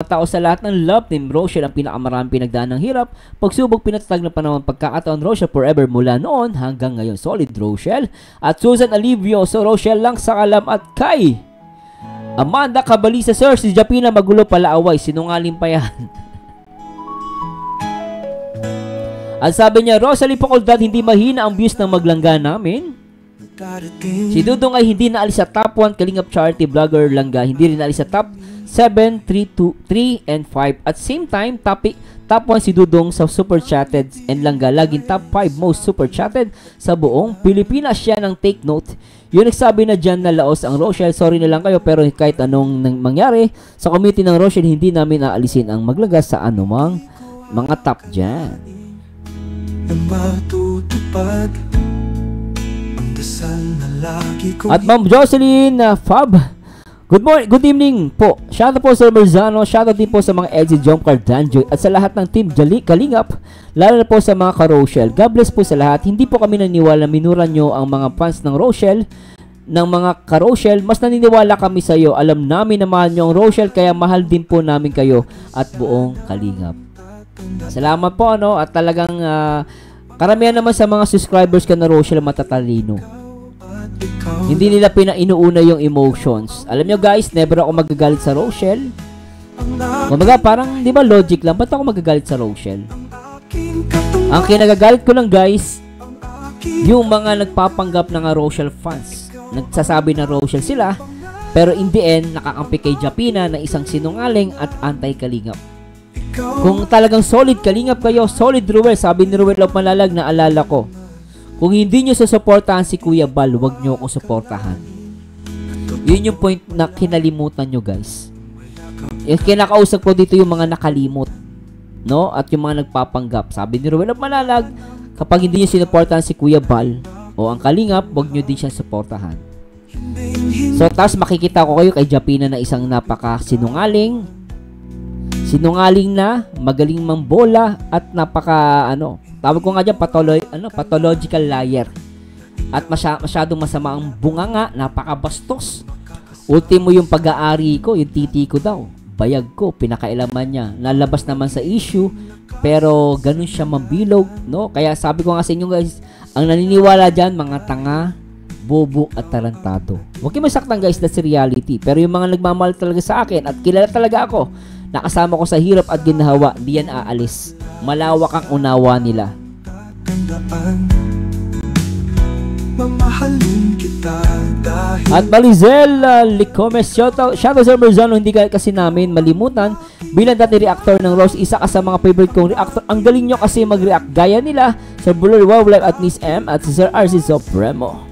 tao sa lahat ng love team. Rochelle ang pinakamaraming pinagdaan ng hirap, pagsubok, pinatatag na panahon, pagkakataon. Rochelle forever mula noon hanggang ngayon. Solid Rochelle. At Susan Alivio, so Rochelle lang sa kalam. At kay Amanda Cabalisa, sir, si Japina magulo pala away, sinungaling pa yan. At sabi niya, Rosalie Pacoldad, hindi mahina ang views ng maglangga namin. Si Dudong ay hindi naalis sa top 1 Kalingap Charity Vlogger Langga, hindi rin naalis sa top 7, 3, 2, 3, and 5. At same time, top 1 si Dudong sa Super Chatted and Langga, laging top 5 most Super Chatted sa buong Pilipinas. Siya ng take note. Yung nagsabi na dyan na laos ang Rochelle, sorry na lang kayo, pero kahit anong mangyari sa committee ng Rochelle, hindi namin aalisin ang maglagas sa anumang mga top dyan. At Ma'am Jocelyn Fab, good evening po. Shoutout po sa Merzano, shoutout din po sa mga LG Jom Cardanjo at sa lahat ng team Kalingap, lalo na po sa mga ka-Rochelle. God bless po sa lahat. Hindi po kami naniwala minura nyo ang mga fans ng Rochelle, ng mga ka-Rochelle. Mas naniniwala kami sa iyo. Alam namin na mahal nyo ang Rochelle, kaya mahal din po namin kayo at buong Kalingap. Salamat po, ano, at talagang karamihan naman sa mga subscribers ka na Rochelle matatalino. Hindi nila pinainuuna yung emotions. Alam nyo guys, never ako magagalit sa Rochelle. Kumbaga parang, di ba logic lang, ba't ako magagalit sa Rochelle? Ang kinagagalit ko lang guys, yung mga nagpapanggap ng Rochelle fans. Nagsasabi na Rochelle sila, pero in the end, nakakampi kay Japina na isang sinungaling at anti-Kalingap. Kung talagang solid Kalingap kayo, solid Ruel, sabi ni Ruel of Malalag na alala ko, kung hindi nyo susuportahan si Kuya Bal, huwag nyo akong suportahan. Yun yung point na kinalimutan nyo guys. Yung kinakausap ko dito yung mga nakalimot, no? At yung mga nagpapanggap. Sabi ni Ruel of Malalag, kapag hindi nyo sinuportahan si Kuya Bal o ang Kalingap, huwag nyo din siyang suportahan. So, tapos makikita ko kayo kay Japina na isang napaka-sinungaling na, magaling mambola at napaka tawag ko nga dyan, pathological liar. At masyadong masama ang bunganga, napakabastos. Ultimo yung pag-aari ko, yung titi ko daw, bayag ko, pinakailaman niya. Nalabas naman sa issue, pero ganun siya mabilog, no? Kaya sabi ko nga sa inyo guys, ang naniniwala dyan, mga tanga, bobo at tarantado. Huwag kayo masaktan guys, that's reality. Pero yung mga nagmamahal talaga sa akin at kilala talaga ako, nakasama ko sa hirap at ginhawa, di yan aalis. Malawak ang unawa nila. At Malizel Licomes, shoutout sa Merzano, hindi kasi namin malimutan bilang dati reactor ng Rose, isa ka sa mga favorite kong reactor. Ang galing nyo kasi mag-react, gaya nila Sir Buloy Wow Live at Miss M at si Sir RC Supremo.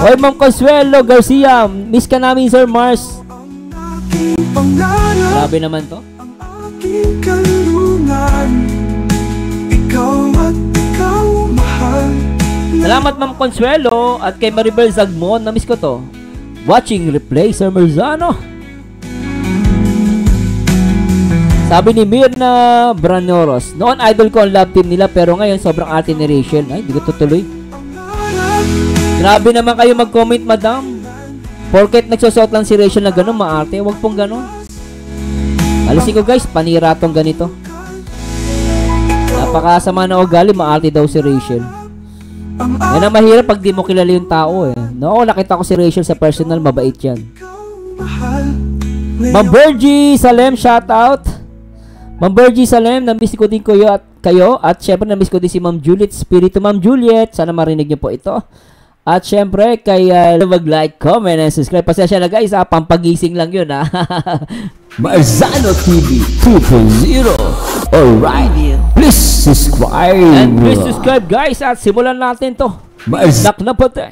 Hoy Ma'am Consuelo Garcia, miss ka namin Sir Mars. Grabe naman to. Salamat Ma'am Consuelo at kay Maribel Zagmon, na-miss ko to. Watching replay Sir Merzano. Sabi ni Mirna Branoros, noon idol ko ang love team nila pero ngayon sobrang arte ni Rachel. Ay, hindi ko tutuloy. Grabe naman kayo mag-comment madam. Porket nagsusot lang si Rachel na gano'n, maarte, wag pong gano'n. Alisin ko guys, panira tong ganito. Napakasama na ugali, maarte daw si Rachel. Yan ang mahirap pag di mo kilala yung tao eh. No, nakita ko si Rachel sa personal, mabait yan. Ma'am Bergie Salem, shoutout. Ma'am Bergie Salem, na-miss ko din kayo at syempre na-miss ko din si Ma'am Juliet Spirito. Ma'am Juliet, sana marinig niyo po ito. At syempre, kay mag-like, comment, and subscribe. Pasensya na guys, pampagising lang yun ha. Merzano TV 2.0. Alright, please subscribe. And please subscribe guys, at simulan natin to. Nak na po tayo.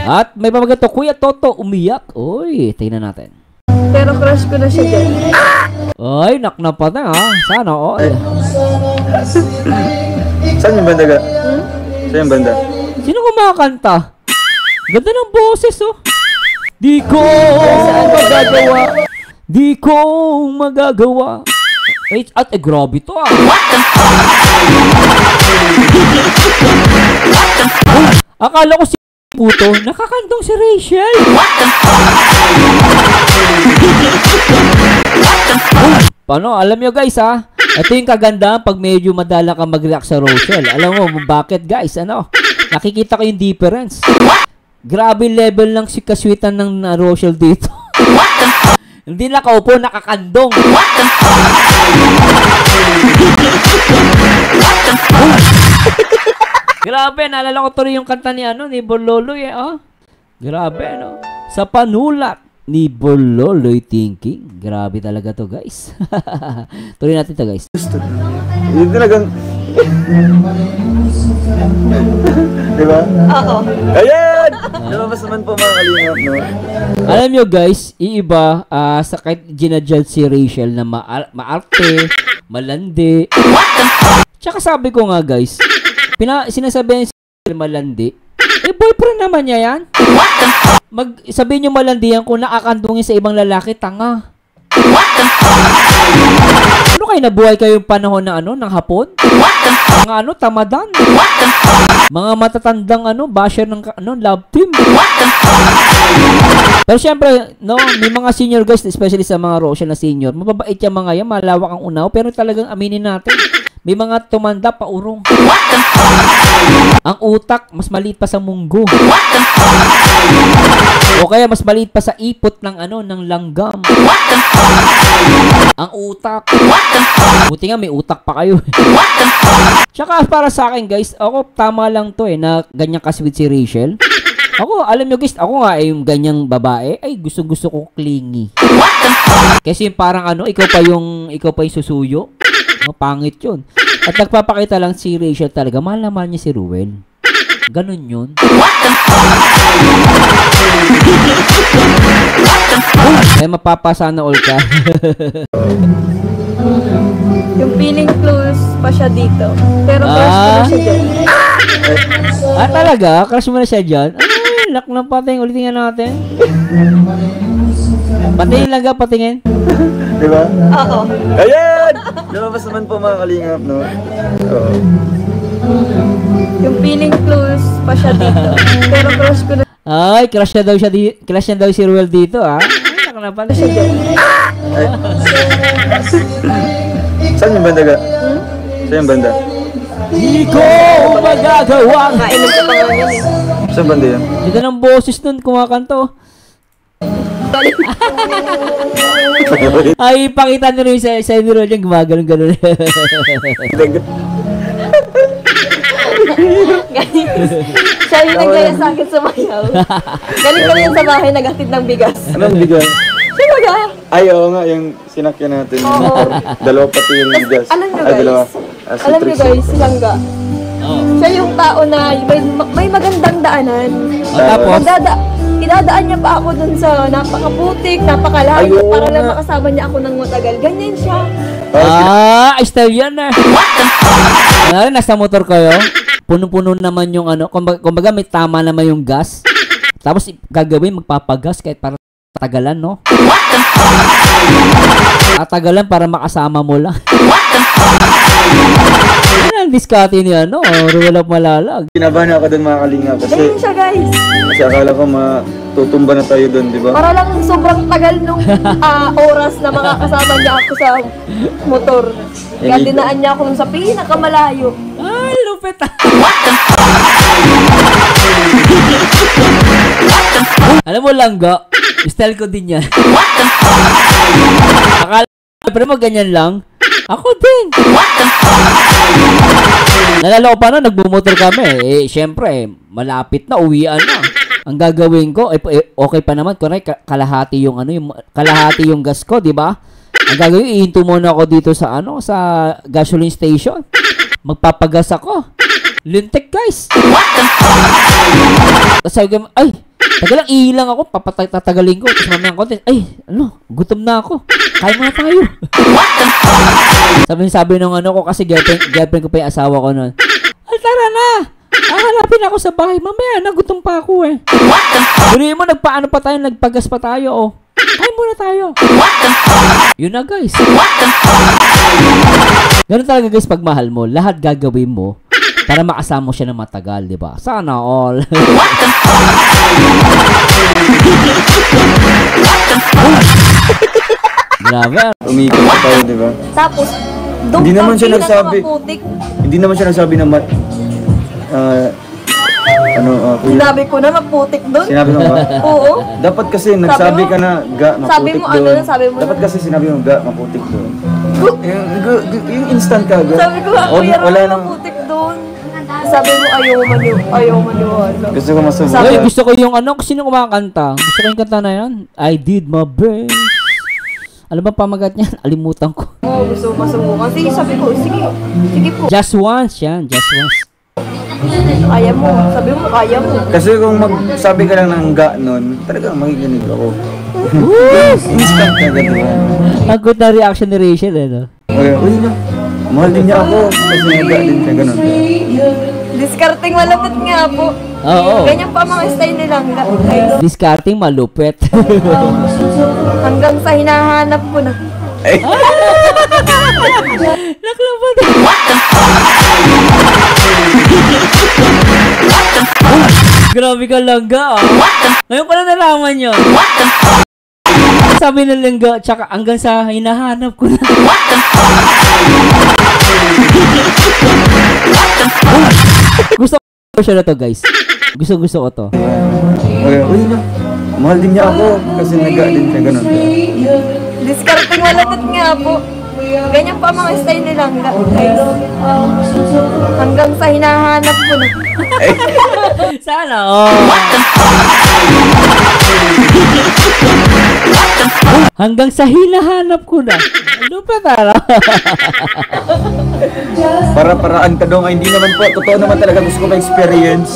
At may pamagato, Kuya Toto umiyak. Uy, tingnan natin. Pero crush ko na siya dyan. Ay, naknapa na ha. Sana, Saan yung banda ka? Saan yung banda? Sino kumakanta? Ganda ng boses, oh. Di ko magagawa. Di ko magagawa. At grabe to, ah. Akala ko si puto, nakakandong si Rachel. Paano? Alam nyo guys ha? Ito yung kagandahan pag medyo madala ka mag-react sa Rochelle. Alam mo bakit guys? Ano? Nakikita ko yung difference. Grabe level ng si kaswitan ng Rochelle dito. Hindi nakaupo, nakakandong. Grabe, naalala ko tuloy yung kanta ni ni Bololoy oh. Grabe no. Sa panulat ni Bololoy Thinking. Grabe talaga to guys. Tuloy natin to guys. Hindi talagang... Diba? Oo. Ayan! Lumabas naman po mga kalingap, no? Alam nyo guys, iiba sa kahit ginadjudge si Rachel na maarte, malandi. Tsaka sabi ko nga guys, sinasabihan si Rachel malandi. Eh boyfriend naman niya yan. Sabihin nyo malandi yan kung nakakandungin sa ibang lalaki, tanga. Ano kayo nabuhay kayo yung panahon na ng hapon? Mga tamadan. Mga matatandang basher ng love team. Pero syempre, may mga senior guys, especially sa mga Rochelle na senior, mababait yung mga yan, malawak ang unaw, pero talagang aminin natin, may mga tumanda pa urong. Ang utak, mas maliit pa sa munggo. O kaya mas maliit pa sa ipot ng langgam. Ang utak. Buti nga may utak pa kayo. Tsaka para sa akin guys, ako tama lang to na ganyan kasweet si Rachel. Ako, alam nyo guys, ako nga yung ganyang babae, ay gusto ko clingy. Kasi parang ikaw pa yung susuyo. Pangit yun. At nagpapakita lang si Rachel talaga, mahal na mahal niya si Ruel. Ganun yun. Ay, mapapasana all ka. Yung feeling close pa siya dito. Pero crush ko na siya dyan. Talaga? Crush mo na siya dyan? Ay, lak na pating. Ulitin nga natin. Patingin lang ka, patingin. Diba? Oo. Ayan! Lumabas naman po mga kalingap, no? Oo. Yung feeling close pa siya dito. Pero crush ko na Ay, crush na daw si Ruel dito, ah. Ay, lak na pala. siya dyan. Saan yung banda ka? Saan yung banda? Di ko magagawa. Kainom ko pa nga yan eh. Saan banda yan? Dito ng boses nun, kumakanto. Ay, pakita nyo rin sa ni Ruel yung gumagano'n-gano'n. Siya yung naggaya sa akin sa mayaw. Galing kami yun sa bahay, naghatid ng bigas. Anong bigas? Siya baga. Ay, oo nga, yung sinakyan natin. Oo. Dalawa pati yung bigas. Alam nyo Ay, dalawa. guys, alam nyo guys, si Langga. Siya yung tao na may magandang daanan. Tapos? Idadaan niya pa ako dun sa napakaputik, napakalayo, Ayun para lang nga. makasama niya ako ng matagal. Ganyan siya. Ay, style yan eh. Nasa motor kayo, puno-puno naman yung kumbaga may tama naman yung gas. Tapos gagawin, magpapagas kahit para tatagalan, no? Tatagalan para makasama mo lang. Yan ang diskarte niya, no? Ruel of Malalag. Kinabahan ako doon mga kalingap kasi Ganyan siya guys. akala ko matutumba na tayo doon, di ba? Para lang sobrang tagal nung oras na makakasama niya ako sa motor. Kaya dinaan niya ako sa pinakamalayo. Ay, lupit. Alam mo lang, style ko din yan. Akala pero mo ganyan lang. Ako din. Nalala ko pa na, nagbumotor kami. Syempre, malapit na, uwian na. Ang gagawin ko, okay pa naman, kalahati yung gas ko, di ba? Ang gagawin, ihinto muna ako dito sa sa gasoline station. Magpapagas ako. Lintik, guys. Tapos sabi ko, ay, tagalang ihilang ako, tatagalin ko. Tapos mamaya ang konti, ay, gutom na ako. Kain muna tayo. Sabi nung ko kasi girlfriend ko pa yung asawa ko noon. Ay, tara na. Hanapin ako sa bahay. Mamaya, nagutom pa ako eh. Duri mo, nagpagas pa tayo oh. Kain muna tayo. Yun na guys. Ganun talaga guys pag mahal mo. Lahat gagawin mo Para makasama mo siya ng matagal, di ba? Sana all. Grabe. Umikot pa tayo, di ba? Tapos, doon Hindi naman siya kami nagsabi. nakaputik. Hindi naman siya nagsabi na kuya. Sinabi ko na maputik doon. Sinabi mo ba? Oo. Dapat kasi nagsabi mo- ka na ga, sabi maputik mo, ano doon. na, sabi mo Dapat na- kasi sinabi mo ga, maputik doon. Yung instant ka, ga. Sabi ko, O, kuya wala Ram, nang, maputik doon. Sabi mo, ayaw maniwala. gusto ko masubukan. Sabi- Ay, gusto ko yung ano, sino kumakanta? Gusto ko yung kanta na yan. I did my best. Alam ba pamagat niyan? Alimutan ko. Oo, gusto ko masubukan. Sige, sabi ko, sige po. Just once yan, just once. Kaya mo. Sabi mo, kaya mo. Kasi kung magsabi ka lang ng ga nun, talagang makikinig ako. Instant ka, gano'n. Ang good na reaction ni Rachel, eh, no? Uy, no. Mahal din niya ako. Kasi naga din siya, gano'n. Discarding malapit nga po. Oo. Ganyan pa mga style nilang guys. Discarding malupit. Hanggang sa hinahanap ko na. Naklaban. Grabe ka langga, ah. Ngayon ko lang nalaman yun. Sabi ng langga, tsaka hanggang sa hinahanap ko na. Gusto ko siya na to, guys. Gusto ko to. Uy, no. Mahal din niya ako. Kasi naga din siya, gano'n. Discarding malapit nga po. Ganyan pa mga style nilang guys. Hanggang sa hinahanap ko na. Sana, oh. Hanggang sa hinahanap ko na. Ano pa tara? Para-paraan ka dong. Ay, hindi naman po. Totoo naman talaga. Gusto ko ma-experience.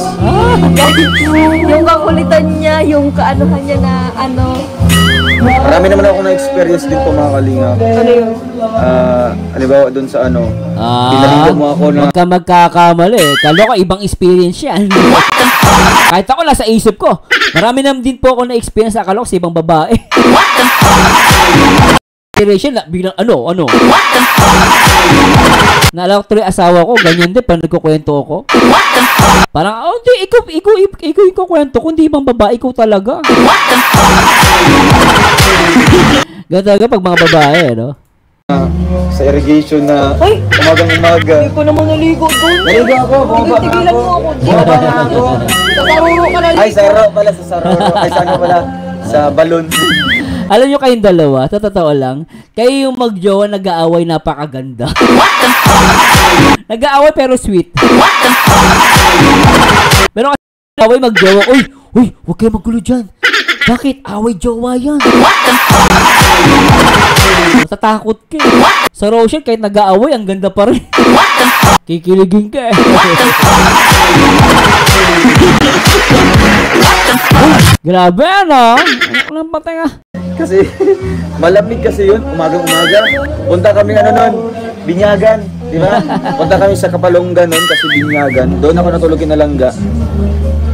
Yung kakulitan niya, yung kaanuhan niya na ano. Marami naman ako na-experience din po, mga kalinga. Ano yun? Halimbawa dun sa ano. Pinaligo mo ako na Huwag ka magkakamali. Kala ko ibang experience yan. Kahit ako nasa isip ko. Marami naman din po ako na-experience. Akala ko sa ibang babae. Rachel, biglang ano? Naalala ko tuloy asawa ko, ganyan din, pag nagkukwento ako. Parang, oh, di, ikaw yung kukwento, kundi ibang babae, ikaw talaga. Ganyan talaga pag mga babae, no? sa irrigation na Hoy! umagang-umaga. Hindi ko naman naligo doon. Naligo ako, bumaba na Tigilan ako. mo ako. Bumaba na ako. Kasaruro ka na Ay, sa Roro pala, sa Roro. Ay, sa ano pala, sa balon. Alam nyo kayong dalawa, sa totoo lang, kayo yung magjowa nag-aaway napakaganda. Nag-aaway pero sweet. Pero kasi away magjowa, uy, huwag kayo maggulo dyan. Bakit? Away jowa yan. Natatakot ka eh. Sa Rochelle, kahit nag-aaway, ang ganda pa rin. Kikiligin ka eh. Grabe ano? Ano patay nga? Kasi, malamig kasi yun, umagang-umaga. Punta kami nun, Binyagan. Di ba? Punta kami sa Kapalongga nun kasi Binyagan. Doon ako natulog kinalangga.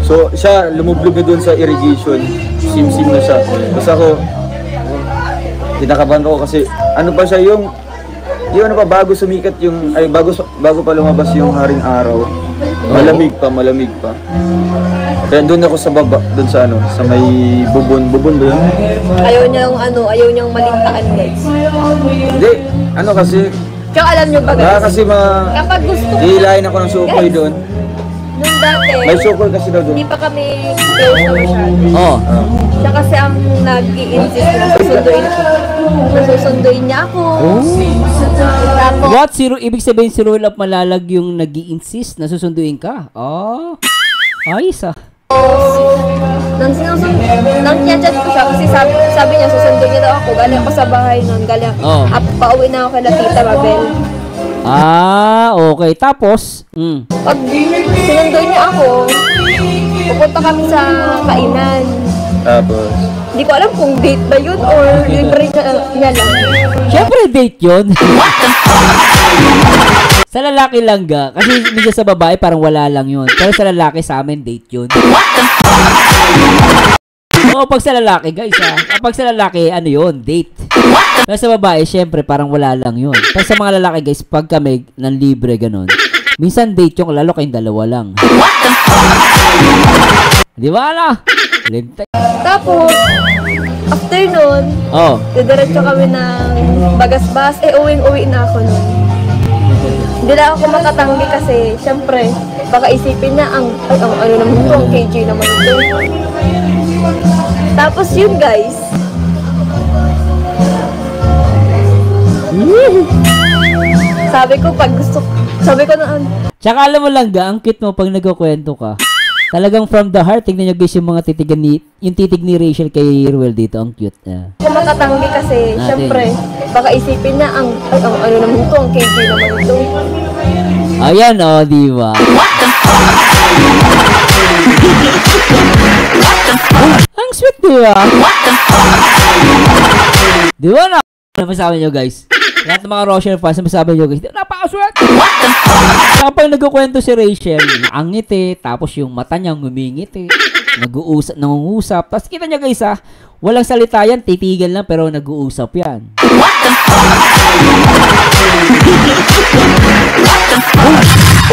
So, siya lumublog na doon sa irrigation. Sim-sim na siya. Tapos ako, kinakabahan ko kasi, ano pa siya yung ano pa, bago sumikat yung, ay bago pa lumabas yung haring araw. Malamig pa. Kaya doon ako sa baba, doon sa ano, sa may bubon ba yun? Ayaw niyang malintaan guys. Hindi, ano kasi, Tsaka alam niyo ba guys? kasi Kapag gusto ko, hihilahin ako ng sukoy doon. nung dati, May sukoy kasi daw doon. hindi pa kami close na masyado. Oh. Siya kasi ang nag-i-insist na susunduin niya ako. Tapos, What? Ibig sabihin si Roll Up Malalag yung nag-i-insist na susunduin ka? Oh. Ayos ah. nang chat ko siya kasi sabi niya susunduin niya daw ako. Galing ako sa bahay nun. Oh. Pauwi na ako kay Tita Mabel. Ah, okay. Tapos, Pag sinunduin niya ako, pupunta kami sa kainan. Tapos, Hindi ko alam kung date ba yun or libre niya lang. syempre date yun. Sa lalaki lang ga. Kasi minsan sa babae parang wala lang yun. Pero sa lalaki sa amin date yun. Oo, pag sa lalaki guys kapag sa lalaki ano yun, date. Pero sa babae syempre parang wala lang yun. Pero sa mga lalaki guys, pag kami ng libre ganun, Minsan date yung lalo kayong dalawa lang. Di ba na? Tapos, after nun, Oh. didiretso kami ng Bagasbas. Uwing-uwi na ako nun. Hindi na ako makatanggi kasi, syempre, baka isipin niya ang ano naman ito, ang KJ naman ito. Tapos yun guys. Sabi ko na Tsaka alam mo lang ga, ang cute mo pag nagkukwento ka. Talagang from the heart, tignan nyo guys yung mga yung titig ni Rachel kay Ruel dito, ang cute. ako makatanggi kasi, syempre, baka isipin niya ang ano naman ito, ang KJ naman ito. Ayan oh, di ba? Ang sweet, di ba? Di ba na? Napasabi nyo guys? Lahat ng mga Rochelle fans, napasabi nyo guys, napaka-sweet! Kapag nagkukwento si Rachel, naangiti, tapos yung mata niya ngumingiti, nangungusap. Tapos kita niya guys walang salita yan, titigan lang pero nag-uusap yan.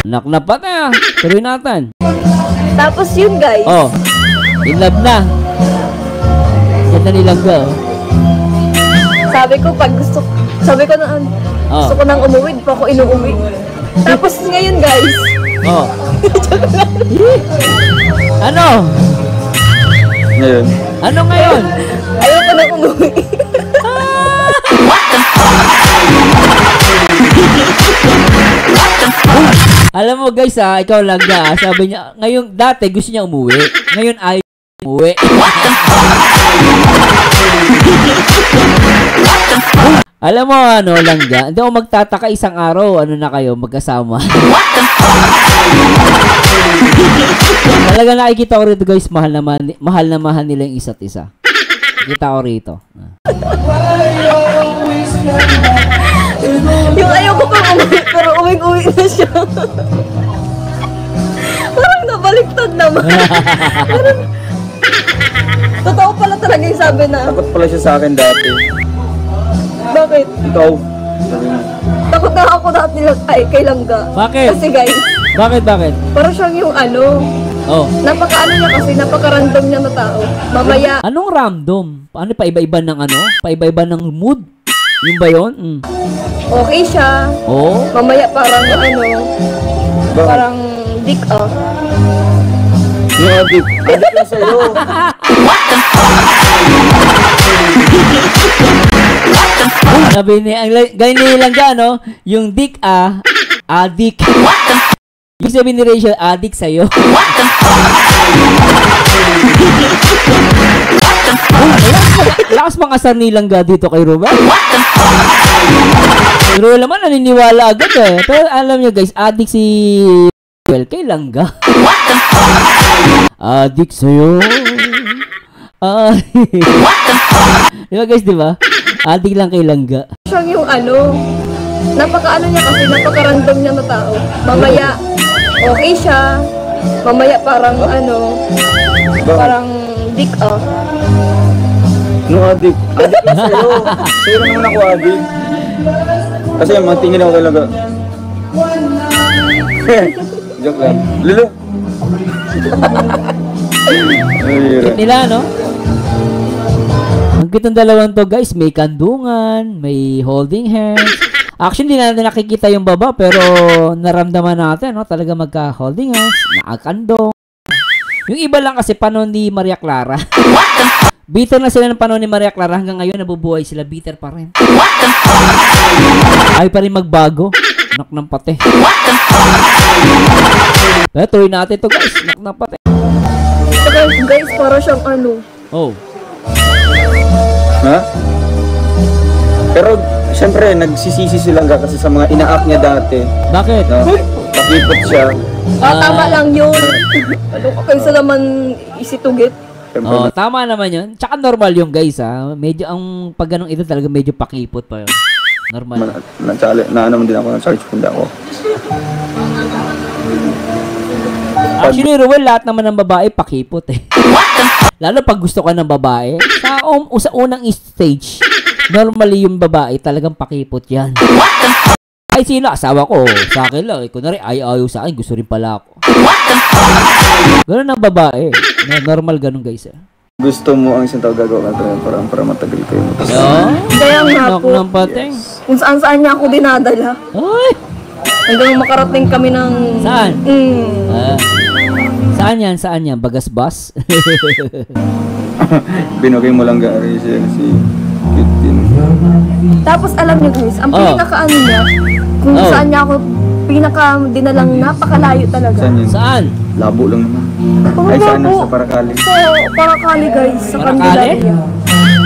Naknapat na, tuloy natin. Tapos yun guys. Oh, in love na. Ganda nilang ga, oh. Sabi ko na gusto ko nang umuwi, di pa ako inuuwi. Tapos ngayon guys. Oh. Ano? Ngayon. Ano ngayon? Ayaw ko nang umuwi. Alam mo guys ikaw lang sabi niya, ngayon dati gusto niya umuwi, ngayon ayaw umuwi. Alam mo langga, hindi ako magtataka isang araw, na kayo, magkasama. Talaga nakikita ko rito guys, mahal na mahal nila yung isa't isa. Kita ko rito. Yung ayaw ko pang umuwi, pero uwi na siya. Parang nabaliktad naman. Parang, totoo pala talaga yung sabi na. Takot pala siya sa akin dati. Bakit? Ikaw. Takot na ako dati kay Langga. Bakit? Kasi guys. Bakit? Parang siyang yung Oh. Niya kasi, napaka-random niya na tao. Mamaya. Anong random? Ano, paiba-iba ng Paiba-iba ng mood? Yung ba yun? Okay siya. Oh? Mamaya parang parang dick Yung adik. Adik na sa'yo. Sabi niya, ganyan lang yung dick adik. Yung sabi ni Rachel, adik sa'yo. Lakas mga asar nilang dito kay Ruel. Ruel naman naniniwala agad Pero alam nyo guys, adik si Ruel kay Langga. Adik sa'yo. Diba guys, diba? Adik lang kay Langga. Siyang yung niya kasi, napaka-random niya na tao. Mamaya, okay siya. Mamaya parang parang dick Nung adik. Adik na sa'yo. Sa'yo naman ako adik. Kasi matingin ako talaga. Joke lang. Lulu. Cute nila, no? Ang cute ng dalawang to, guys. May kandungan, may holding hands. Actually, hindi natin nakikita yung baba, pero naramdaman natin, no? Talaga magka-holding hands, nakakandong. Yung iba lang kasi panon ni Maria Clara. Bitter na sila ng panon ni Maria Clara. Hanggang ngayon, nabubuhay sila. Bitter pa rin. Ay pa rin magbago. Nak ng pate. Pero tuloy natin to, guys. Nak ng pate. Guys, para siyang Oh. Ha? Pero, siyempre, nagsisisi silang kasi sa mga ina-act niya dati. Bakit? No? Pakipot siya. Tama lang yun. Kaysa naman isitugit. Oh, tama naman yun. Tsaka normal yung guys, Medyo, ang pag ganong ito talaga medyo pakipot pa yun. Normal. Naman din ako, na-charge punda ako. Actually, Ruel, lahat naman ng babae pakipot Lalo pag gusto ka ng babae, sa unang stage, normally yung babae talagang pakipot yan. Kahit sino, asawa ko, sa akin lang. Kunwari, ayaw sa akin, gusto rin pala ako. Ganun ang babae. Normal ganun guys. Gusto mo ang isang tao gagawa ka para matagal kayo. Kaya nga po, Ng pateng. kung saan niya ako dinadala. Ay! Hanggang makarating kami ng... Saan? Saan yan? Bagasbas? Binugay mo lang gari siya si Kitin. Tapos alam niyo guys, ang pinaka-ano niya, kung saan niya ako pinaka-dinalang napakalayo talaga. Saan yun? Saan? Labo lang naman. Oo, Ay, saan labo. sa Paracali? So, Paracali guys, sa Paracali? Candelaria.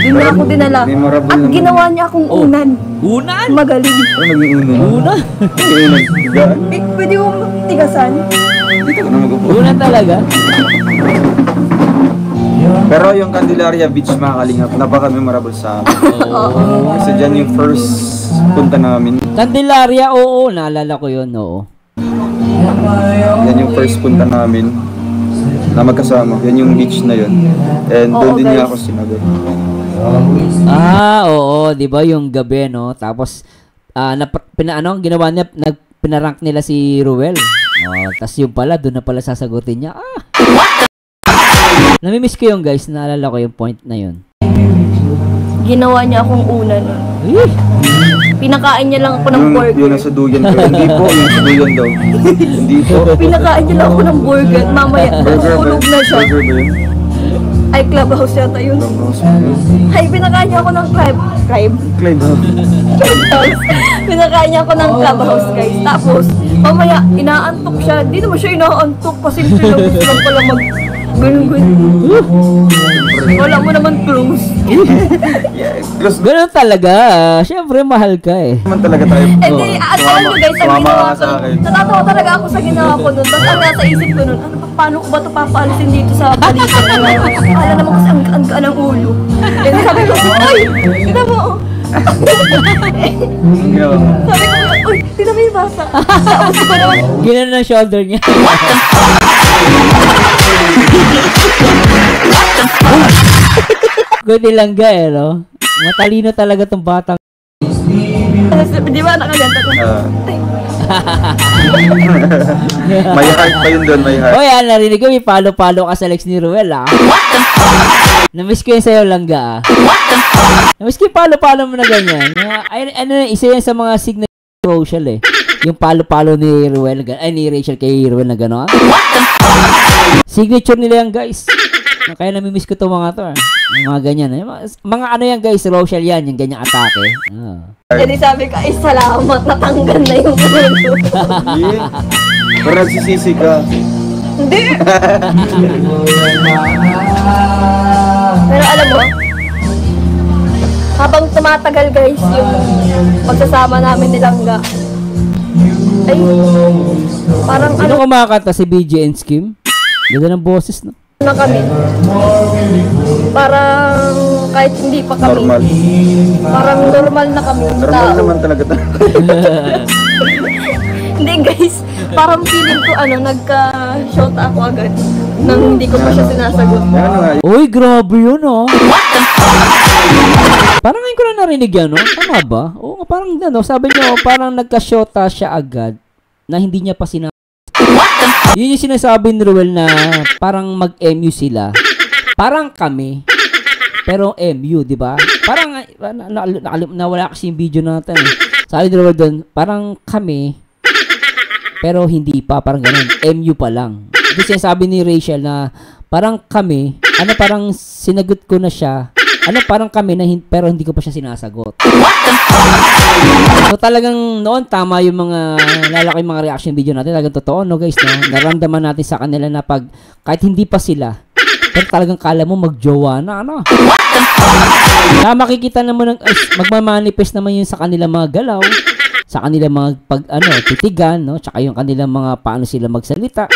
Doon niya ako dinala. Memorable At naman. ginawa niya akong unan. Unan? Magaling. Ano naging uno? Unan? Unan. Gaan. Pwede mo tigasan? Dito ko na mag-upo. Unan talaga? Pero yung Candelaria Beach mga kalingap, napaka-memorable sa amin. Kasi dyan yung first punta namin. Candelaria, oo. Naalala ko yun, oo. Yan yung first punta namin na magkasama. Yan yung beach na yun. And doon din niya ako sinagot. Oo, 'di ba yung gabi no? Tapos ginawa niya, pinarank nila si Ruel. Tas yung pala doon na pala sasagutin niya. Nami-miss ko yung guys, naalala ko yung point na yun. Ginawa niya akong unan. Pinakain niya lang ako ng burger. Yun nasa duyan ko. Hindi po, yung sa duyan daw. Hindi po. Pinakain niya lang ako ng burger. Mamaya, tulog na siya. Burger ba yun? Ay, clubhouse yata yun. Ay, pinakain niya ako ng pinakain niya ako ng clubhouse, guys. Tapos, mamaya, inaantok siya. Di naman siya inaantok. Pasimple lang gusto lang pala ganun. Wala mo naman close. Close Ganun talaga. Siyempre mahal ka eh. naman talaga tayo. And then, alam nyo guys, ang Sumama ginawa ka ko, sa akin. natatawa talaga ako sa ginawa ko nun. Tapos ang nasa isip ko nun, paano ko ba ito papaalisin dito sa balikat? Akala naman kasi ang gaan ng ulo. And sabi ko, ay, tignan mo. Ginawa mo. Sabi ko, uy, tignan mo yung basa. Tapos ko naman, Ginan ng shoulder niya. Good ilangga eh, no? Matalino talaga tong batang. di ba nakaganda ko? May heart pa yun doon, may heart. O yan, narinig ko, may palo-palo ka sa legs ni Ruel, ah. Namiss ko yun sa'yo, langga, ah. Namiss ko yung palo-palo mo na ganyan. Ay, isa yan sa mga signature social, eh. Yung palo-palo ni Ruel, ni Rachel kay Ruel na gano'n. Signature nila yan, guys. Kaya namimiss ko itong mga to, ah. Yung mga ganyan, eh. Mga ano yan, guys, social yan, yung ganyang atake. Jadi sabi ko, ay salamat, natanggal na yung ulo. Yeah. Pero nagsisisi ka. Hindi. Pero alam mo, habang tumatagal guys, yung pagsasama namin ni Langga, ay, parang ano Sino kumakanta si BJ and Skim? Ganda ng boses, no? na kami. Parang kahit hindi pa kami. Normal. Parang normal na kami. Normal naman talaga tayo. Hindi guys, parang feeling ko nagka-shot ako agad nang hindi ko pa siya sinasagot. Ano nga, Uy, grabe yun, oh. Parang ngayon ko na narinig yan, no? Tama ba? Oo, parang ano, sabi niyo, parang nagka-shota siya agad na hindi niya pa sinasagot. Yun yung sinasabi ni Ruel na parang mag-MU sila. Parang kami. Pero MU, di ba? Parang nawala kasi yung video natin. Sabi ni Ruel doon, parang kami. Pero hindi pa, parang ganun. MU pa lang. Hindi sinasabi ni Rachel na parang kami, parang sinagot ko na siya. Parang kami na pero hindi ko pa siya sinasagot. So talagang noon tama yung mga lalaki mga reaction video natin. Talagang totoo, no guys, no? Naramdaman natin sa kanila na kahit hindi pa sila, pero talagang kala mo magjowa na, ano? Na makikita naman magmamanifest naman yun sa kanilang mga galaw, sa kanilang mga titigan, no? Tsaka yung kanilang mga paano sila magsalita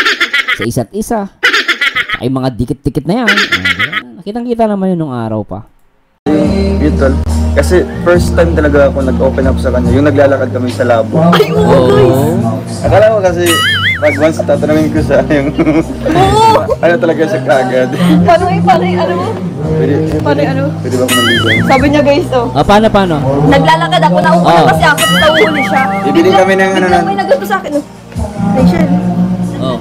sa isa't isa. Tsaka yung mga dikit-dikit na yan. Nakitang-kita naman yun nung araw pa. Mutual. Kasi first time talaga ako nag-open up sa kanya. Yung naglalakad kami sa labo. Ay, oo guys. Akala ko kasi pag once tatanungin ko siya yung Oo! ano talaga siya kaagad. Paano ano mo? Paano ano? Pwede ba ako manligaw? Sabi niya guys, oh. Paano? Naglalakad ako, nauuna Oh. kasi ako, tapos nahuli siya. Bibili kami ng ano Biglang nun. may nagganto sa akin, oh. Rachel, Oh.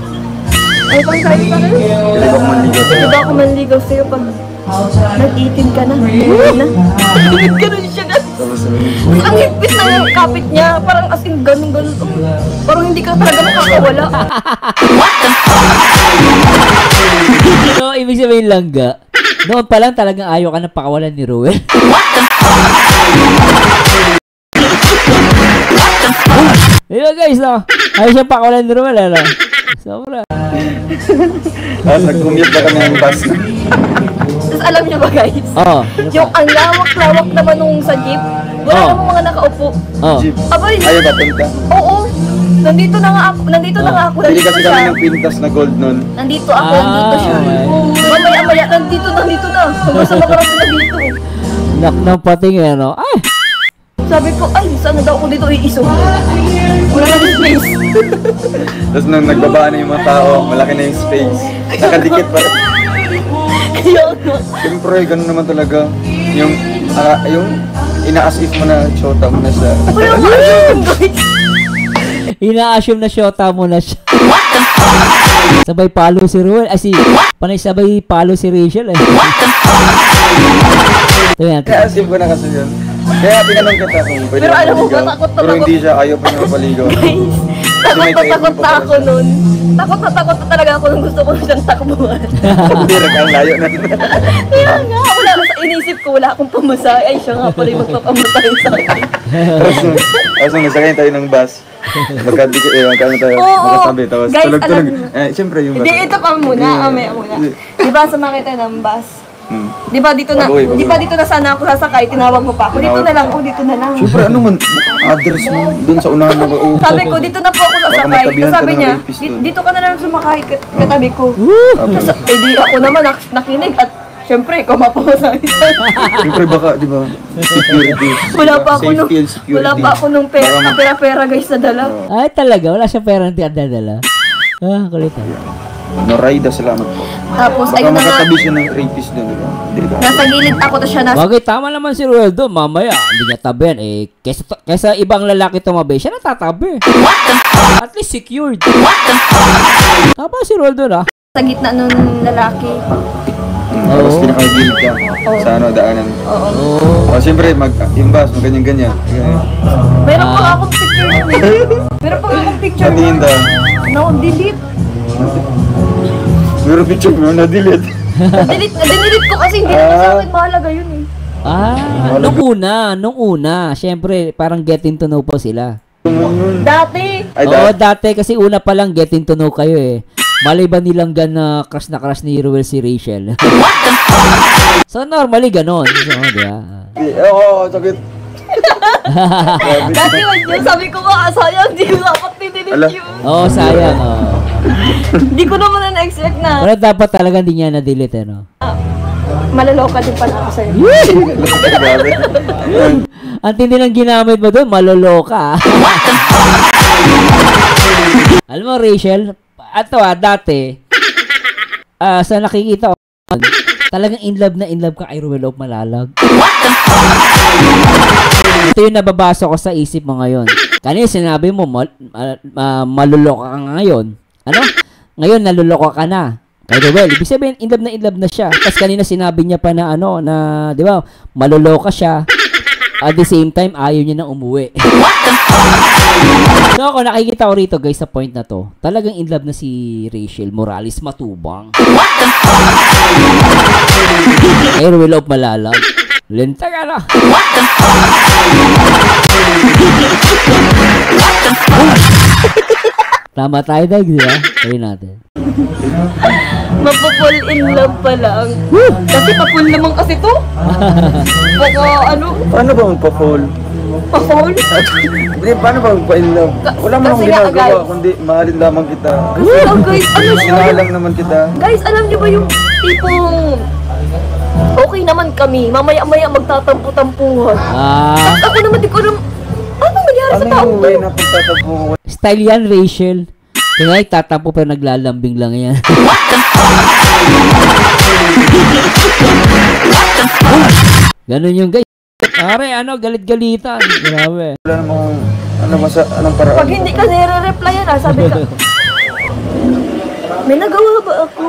ano pang sabi sa akin? Pwede ba ako manligaw? Di ba ako manligaw sa'yo pag nag-18 ka na? Ganun siya, guys. Tapos sabi niya, Ang higpit ng kapit niya, parang as in ganun. Parang hindi ka talaga nakakawala. So, ibig sabihin langga, noon pa lang talagang ayaw ka na pakawalan ni Ruel. Diba guys, no? Ayaw siya pakawalan ni Ruel, ano? Sobra. tapos nag-commute pa kami ng bus. Tapos alam niyo ba guys? Oo. Yung ang lawak-lawak naman nung sa jeep, wala Oh. namang mga nakaupo. Oo. Jeep. Abay, Ayaw ba punta? oo. Nandito na nga ako, nandito Bili nandito kasi siya. kami ng pintas na gold nun. Nandito ako, nandito siya. okay. Mamaya, nandito na. Hanggang sa makarating na dito. Nak ng pating, ano? Ay! Sabi ko, ay, saan na daw ako dito iiso? Wala na yung space. Tapos nung nagbaba na yung mga tao, malaki na yung space. Nakadikit pa. Kaya ano, Siyempre, ganun naman talaga. Yung ina-as if mo na shota mo na siya. wala ka yun, guys. Ina-assume na syota mo na siya. Sabay palo si Ruel. Panay sabay palo si Rachel, eh. Ito yan. Kaya as if ko na kasi yun. Kaya tinanong kita kung pwede Pero ako alam mo maligaw. ba, takot na Pero takot. hindi siya, ayaw pa niya mapaligaw. Takot na ako nun. Takot na talaga ako nung gusto ko na siyang takbuhan. Hindi, ang layo na. Kaya nga, wala na sa inisip ko, wala akong pamasay. Ay, siya nga pala yung magpapamasay sa akin. Tapos nung nasakay tayo ng bus, magkadikit, magkano tayo, Oo. magkatabi. Tapos Guys, tulog-tulog. alam niyo. Siyempre yung bus. Hindi, ito pa muna, mamaya muna. Di ba sumakay tayo ng bus? Hmm. Di ba dito na, Bagoy. di ba dito na sana ako sasakay, tinawag mo pa ako. Dito na lang, dito na lang. Siyempre, ano man, address mo, dun sa unahan na ba? Sabi ko, dito na po ako sasakay. matabihan Tapos sabi ka ng niya, rapist dun." dito ka na lang sumakay, katabi ko. Tapos, di ako naman nakinig at syempre, ikaw mapamasay. Siyempre baka, di ba, security. Wala pa ako nung, Safety and security. wala pa ako nung pera guys sa dala. Ay, talaga. Wala siyang pera na tinadala. Kulit. Noraida, salamat po. Tapos, Baka ayun na nga, makatabi siya ng rapist doon, di ba? Delikado. nasa gilid ako, tapos siya nasa Bagay, tama naman si Ruel doon. Mamaya, hindi niya tabihan. Kesa ibang lalaki tumabi, siya natatabi. At least secured. Tama si Ruel doon, ah. sa gitna nung lalaki. Tapos pinaka-gilid ka sa ano, daanan. Oo. Oo. O, siyempre, yung bus, ganyan-ganyan. Meron pa akong picture nun eh. Meron pa akong picture Sa tinda. Na-delete. Meron picture mo, na-delete. Na-delete ko kasi hindi naman sa akin mahalaga yun eh. Nung una, syempre, parang getting to know po sila. Dati, Ay, Oo, dati kasi una pa lang getting to know kayo eh. Malay ba nilang na crush ni Ruel si Rachel? So, normally ganon. So, di ba? Oo, sakit. dati yun, sabi ko nga, sayang, hindi ko dapat Ala. nidelete yun. Oo, sayang. Oo. Hindi ko naman na-expect na Pero dapat talaga hindi niya na-delete, no? malaloka din pala ako sa'yo. Grabe. Ang tindi ng ginamit mo doon, maloloka. Alam mo, Rachel, dati, sa nakikita ko, talagang in love ka kay Ruel of Malalag. Ito yung nababasa ko sa isip mo ngayon. Kanina sinabi mo, maloloka ka ngayon. Ano? Ngayon, naloloka ka na. Kay Ruel, ibig sabihin, in love na siya. Tapos kanina sinabi niya pa na di ba, maloloka siya. At the same time, ayaw niya na umuwi. So ako nakikita ko rito guys sa point na to, talagang in love na si Rachel Morales Matubang. Kay Ruel of Malalag. Lenta ka na. Tama tayo dahil, di ba? Tuloy natin. Mapapol in love pa lang. Kasi papul naman kasi to. Baka ano, Paano ba magpa-fall? pa-fall. Hindi, paano ba magpa-in love? Wala mo akong Kasi nga, ginagawa, guys. kundi mahalin lamang kita. Kasi oh guys, ano siya? Sinalang naman kita. Guys, alam niyo ba yung tipong okay naman kami, mamaya-maya magtatampo-tampuhan. Tapos ako naman di ko alam, ano nangyari sa Ano tao yung to? way na pagtatagpo ko? Style yan, Rachel. Kaya tatampo pero naglalambing lang yan. Ganun yung guys. Are, ano, galit-galitan. Grabe. Wala namang, anong paraan. Pag hindi ka nire-replyan, sabi ka, may nagawa ba ako?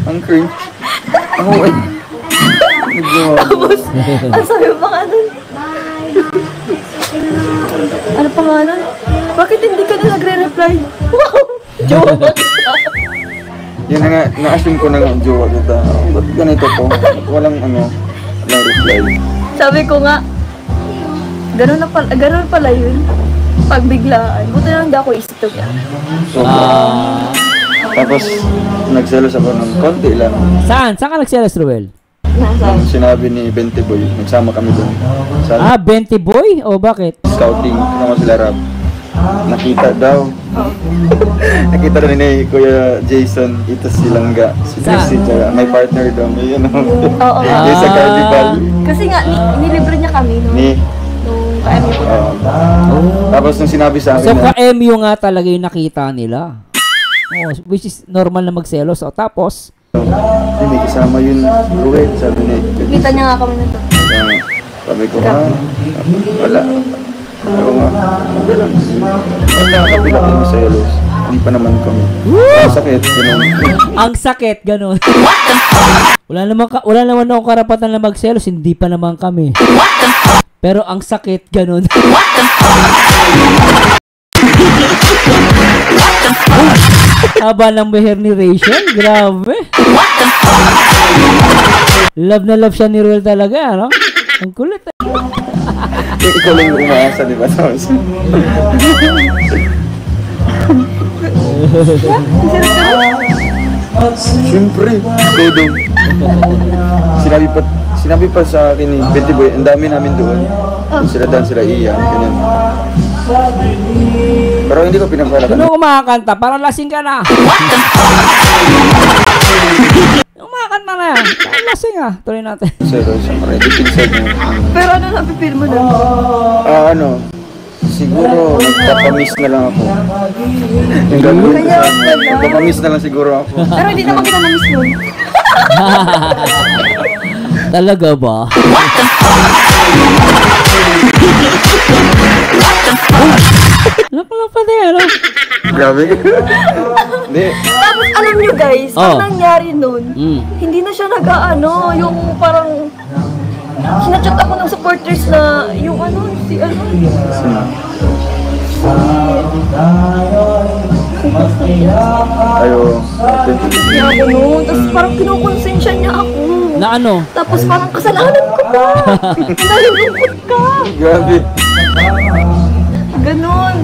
Ang cringe. Ang huwag. Tapos, ang sabi pa nga nun? Ano pa nga nun? Bakit hindi ka na nagre-reply? Wow! Joke! Yun na nga, na-assume ko na nga, jowa kita. Ba't ganito po? Walang reply. Sabi ko nga, ganun pala yun. Pagbiglaan. Buti na lang di ako isip yan. So, tapos, nagselos ako ng konti lang. Saan? Saan ka nagselos, Ruel? Nasa? Nung sinabi ni Bente Boy, nagsama kami doon. Sa 20 boy? O bakit? scouting, kasama sila Rab. Nakita daw. Nakita daw ni Kuya Jason, ito si Langga. Si Saan? Jesse, tsaka may partner daw. May Oo. Yung sa carnival. Kasi nga, nilibre niya kami nung kaya ko. Tapos nung sinabi sa akin So, na, ka-MU nga talaga yung nakita nila. Oh, which is normal na magselos. O, tapos, hindi kasama yun, Ruel, sabi niya. Kita niya nga kami nito. Sabi ko, wala. Oo nga, wala kami natin selos. Hindi pa naman kami. Ang sakit, gano'n. ang sakit, ganun. wala naman akong karapatan na magselos, hindi pa naman kami. Pero ang sakit, ganun. Haba ng beher ni Rachel, grabe. Love na love siya ni Ruel talaga, ano? Ang kulit. Ikaw lang yung umaasa, di ba? Siyempre, todo. Sinabi pa sa akin ni Betty Boy, ang dami namin doon. Sila Dan, sila Ian, ganyan. Pero hindi ko pinapalakan. Sino kumakanta? Parang lasing ka na. Kumakanta na yan. Parang lasing ah. Tuloy natin. Zero, siyempre, dipinsan mo. Pero ano napipil mo na? Siguro, magpapamiss na lang ako. Yung gagawin ko Kaya sa pala. magpapamiss na lang siguro ako. Pero hindi naman kita na-miss nun. Talaga ba? Lang pa din, ano? Grabe ka. Hindi. Tapos alam nyo guys, ang nangyari nun, hindi na siya nag-ano, yung parang sinachat ako ng supporters na yung si Ayo. niya ako nun, tapos parang kinukonsensya niya ako. Na ano? Tapos parang kasalanan ko pa. Nalulungkot ka. Grabe. Ganon.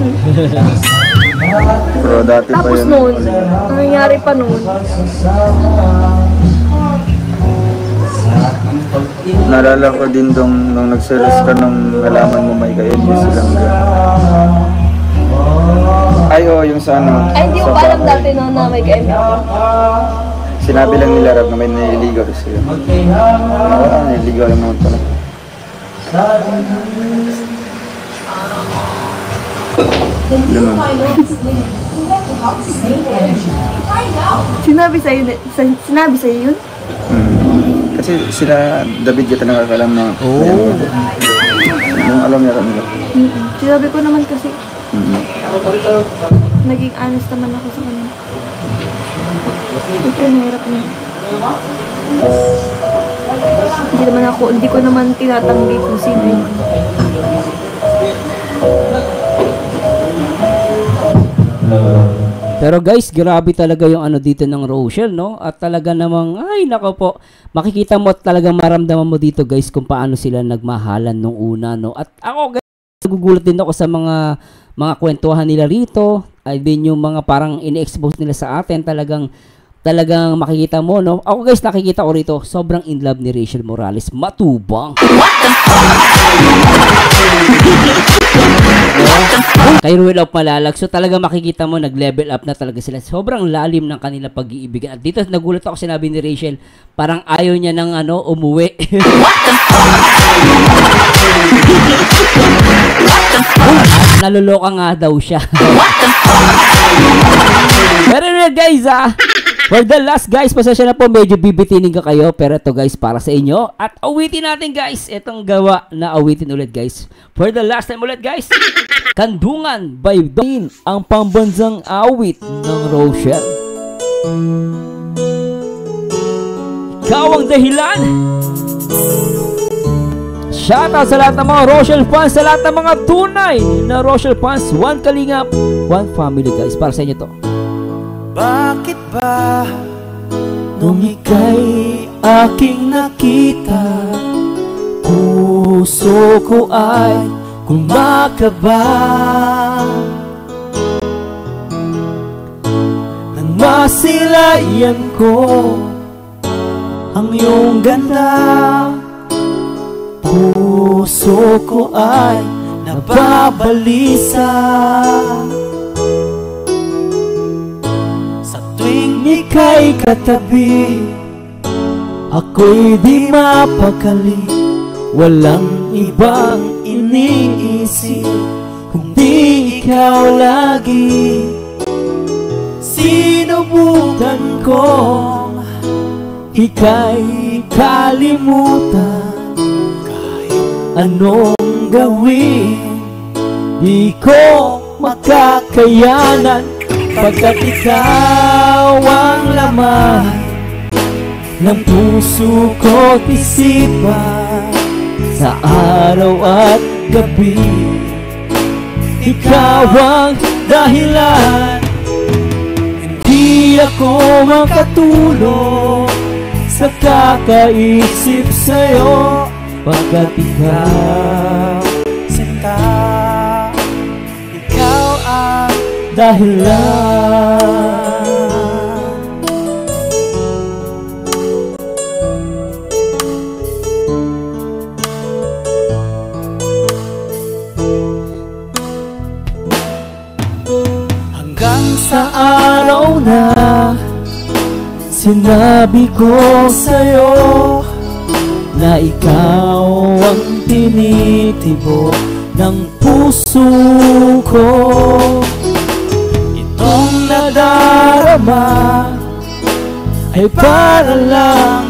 Pero dati pa Tapos yun. nun, ang nangyari pa nun, Naalala ko din nung nagselos ka nung nalaman mo may ka-edge silang Ay, yung sa ano. ay hindi ko sa pa alam bahay. dati no, na may KM ako. Sinabi lang nila Rab na may nililigaw sila. Nililigaw lang naman pala. Ganun. Sinabi sa'yo yun? Kasi sila, David, kita nakakalam na yung alam niya nila. Sinabi ko naman kasi, naging honest naman ako sa kanya. Ito, nahirap na. Hindi ko naman tinatanggi kung sino yun. Pero guys, grabe talaga yung ano dito ng Rochelle, no? At talaga namang, ay nako po, makikita mo at talagang maramdaman mo dito guys kung paano sila nagmahalan nung una, no? At ako guys, nagugulat din ako sa mga kwentuhan nila rito. I mean, yung mga parang ini-expose nila sa atin, talagang makikita mo, no? Ako guys, nakikita ko rito, sobrang in love ni Rachel Morales. Matubang. Kay Ruel of Malalag. So talaga makikita mo, nag-level up na talaga sila. Sobrang lalim ng kanila pag-iibigan. At dito, nagulat ako, sinabi ni Rachel, parang ayaw niya ng umuwi. Naluloka nga daw siya. Pero guys, for the last guys, pasensya na po, medyo bibitinin ka kayo. Pero ito guys, para sa inyo. At awitin natin guys, itong gawa na awitin ulit guys. For the last time ulit guys, Kandungan by Don, ang pambansang awit ng Rochelle. Ikaw ang dahilan. Shoutout sa lahat ng mga Rochelle fans, sa lahat ng mga tunay na Rochelle fans. One Kalingap, one family guys. Para sa inyo to. Bakit ba nung ika'y aking nakita, puso ko ay kumakaba nang masilayan ko ang iyong ganda? Puso ko ay nababalisa sa tuwing ika'y katabi. Ako'y di mapakali, walang ibang iniisip kundi ikaw lagi. Sinubukan kong ika'y kalimutan, anong gawin, di ko makakayanan, pagkat ikaw ang laman ng puso ko't isipan sa araw at gabi. Ikaw ang dahilan, hindi ako makatulog sa kakaisip sa'yo, pagkat ikaw, sinta, ikaw ang dahilan. Hanggang sa araw na sinabi ko sa'yo na ikaw ang tinitibok ng puso ko. Itong nadarama ay para lang